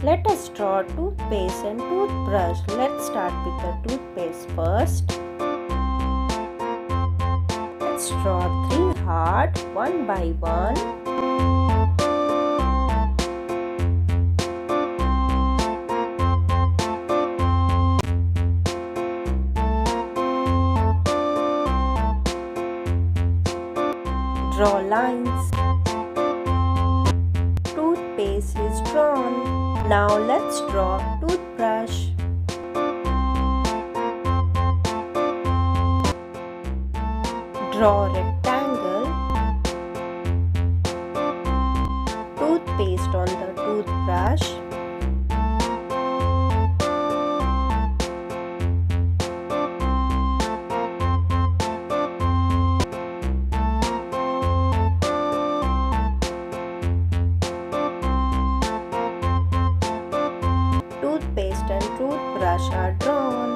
Let us draw toothpaste and toothbrush. Let's start with the toothpaste first. Let's draw 3 hearts one by one. Draw lines. Toothpaste is drawn. Now let's draw toothbrush. Draw rectangle. Toothpaste on the toothbrush. Toothpaste and toothbrush are drawn.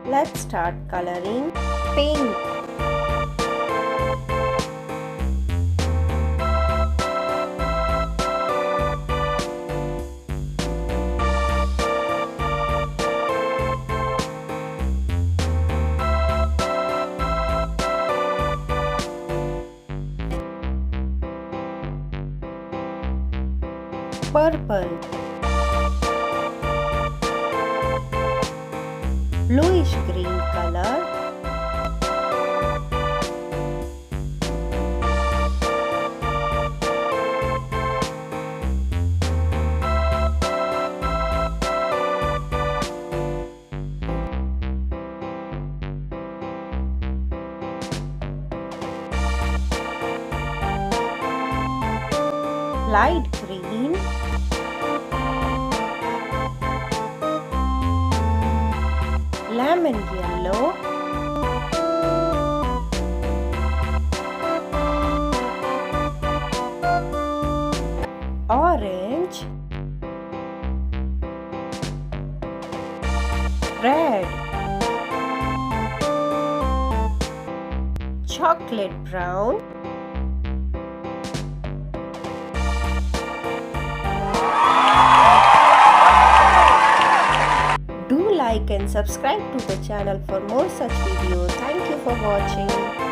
Let's start coloring. Pink, purple, bluish green color, light green, lemon yellow, orange, red, chocolate brown, do like and subscribe to the channel for more such videos. Thank you for watching.